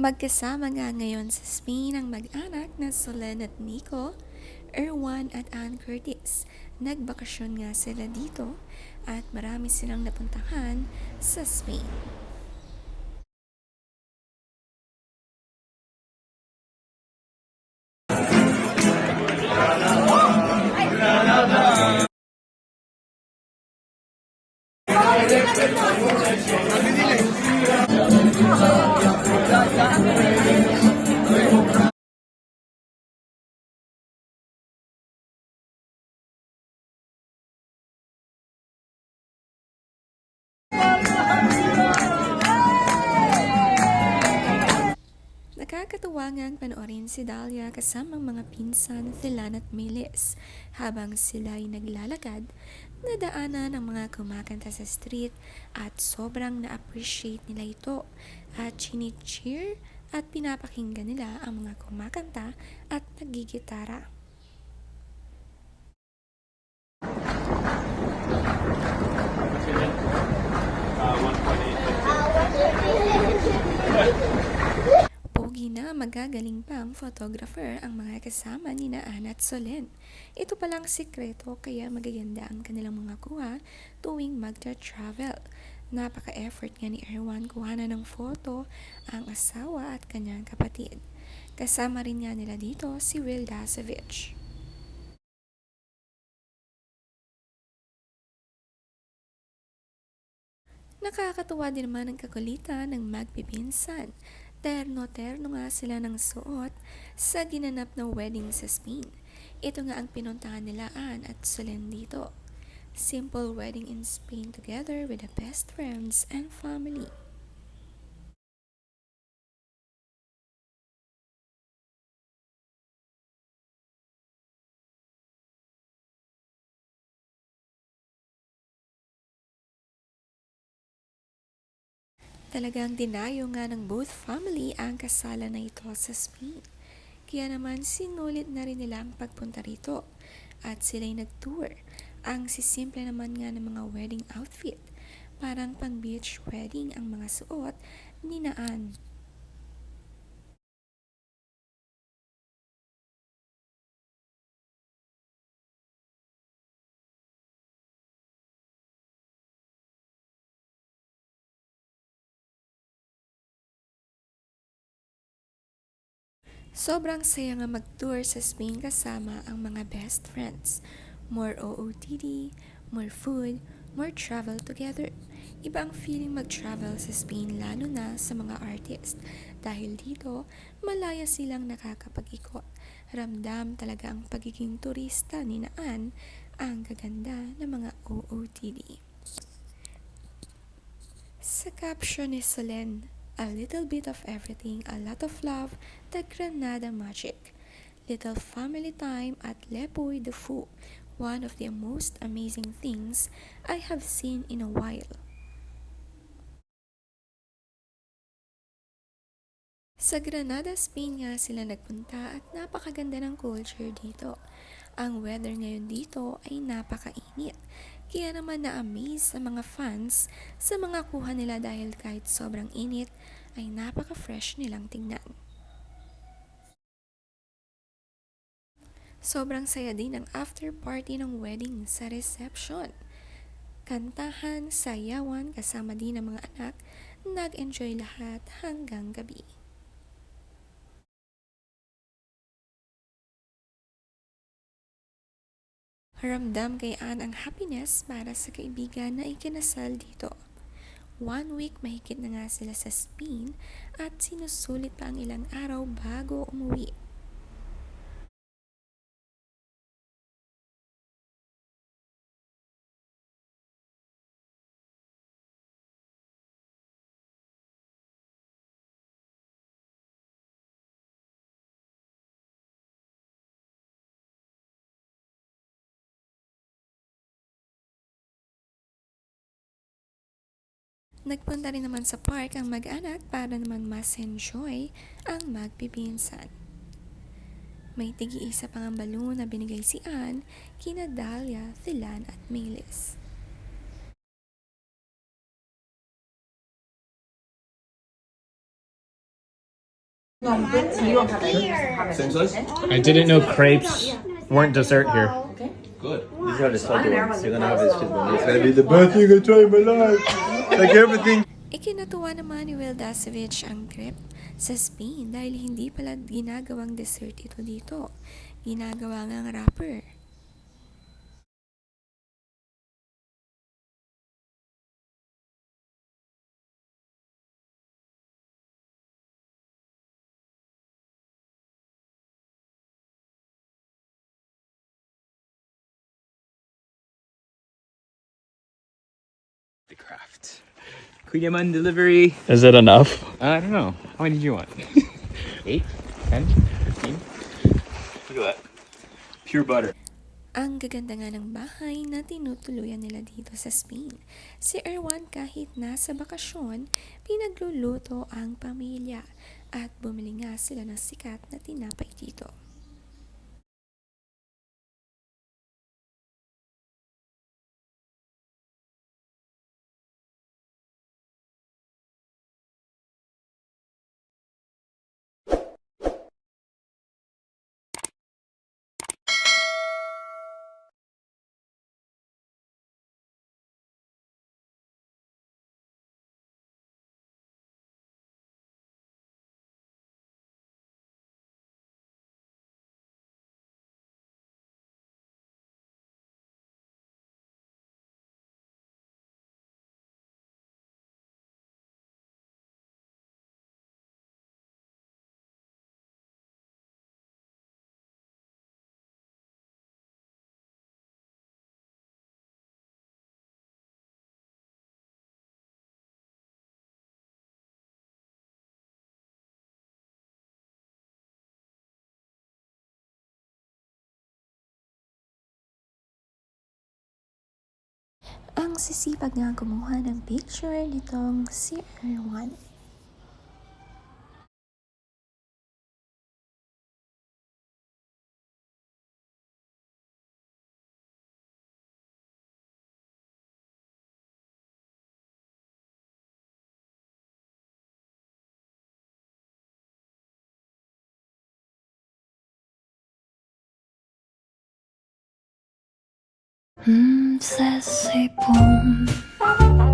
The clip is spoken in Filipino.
Magkasama nga ngayon sa Spain ang mag-anak na Solen at Nico, Erwan at Ann Curtis. Nagbakasyon nga sila dito at marami silang napuntahan sa Spain. Nakakatuwa ngang panoorin si Dahlia kasamang mga pinsan, Thilan at Melis. Habang sila ay naglalakad, nadaanan ang mga kumakanta sa street at sobrang na-appreciate nila ito. At chini-cheer at pinapakinggan nila ang mga kumakanta at nagigitara. Pogi na magagaling pang photographer ang mga kasama ni Ann at Solen. Ito palang sikreto kaya magaganda ang kanilang mga kuha tuwing magta-travel. Napaka-effort nga ni Erwan kuhanan ng photo ang asawa at kanyang kapatid. Kasama rin nga nila dito si Will Dasovich. Nakakatuwa din naman ang kakulitan ng magpipinsan. Terno-terno nga sila ng suot sa ginanap na wedding sa Spain. Ito nga ang pinuntahan nila Ann at Solen dito. Simple wedding in Spain together with the best friends and family. Talagang dinayo nga ng both family ang kasalan na ito sa Spain. Kaya naman sinulit na rin nila ang pagpunta rito at sila'y nag-tour. Ang sisimple naman nga ng mga wedding outfit. Parang pang beach wedding ang mga suot ni Naan. Sobrang saya nga mag-tour sa Spain kasama ang mga best friends. More OOTD, more food, more travel together. Iba ang feeling mag-travel sa Spain lalo na sa mga artist. Dahil dito, malaya silang nakakapag-ikot. Ramdam talaga ang pagiging turista ni Naan ang gaganda ng mga OOTD. Sa caption ni Solen, a little bit of everything, a lot of love, the Granada magic. Little family time at Le Puy de Fou, one of the most amazing things I have seen in a while. Sa Granada, Spain nga sila nagpunta at napakaganda ng culture dito. Ang weather ngayon dito ay napakainit. Kaya naman na-amaze ang mga fans sa mga kuha nila dahil kahit sobrang init ay napaka-fresh nilang tingnan. Sobrang saya din ang after party ng wedding sa reception. Kantahan, sayawan kasama din ang mga anak, nag-enjoy lahat hanggang gabi. Ramdam kay Ann ang happiness para sa kaibigan na ikinasal dito. 1 week mahigit na nga sila sa Spain at sinusulit pa ang ilang araw bago umuwi. Nagpunta rin naman sa park ang mag-anak para naman mas enjoy ang magpipinsan. May tigi-isa pang ang balon na binigay si Ann, kina Dahlia, Thilan at Melis. Same size? I didn't know crepes weren't dessert here. Good. These are the salty ones. You're gonna have this one. It's gonna be the best thing I try in my life. Like everything. Ikinatuwa naman ni Will Dasovich ang crepe sa Spain dahil hindi pala ginagawang dessert ito dito. Ginagawa ngang wrapper. The craft. Queen Yaman delivery. Is it enough? I don't know. How many did you want? 8? 10? 15? Look at that. Pure butter. Ang gaganda nga ng bahay na tinutuluyan nila dito sa Spain. Si Erwan kahit nasa bakasyon, pinagluluto ang pamilya at bumili nga sila ng sikat na tinapay dito. Ang sisipag nga kumuha ng picture nitong si Erwan. Ça c'est bon.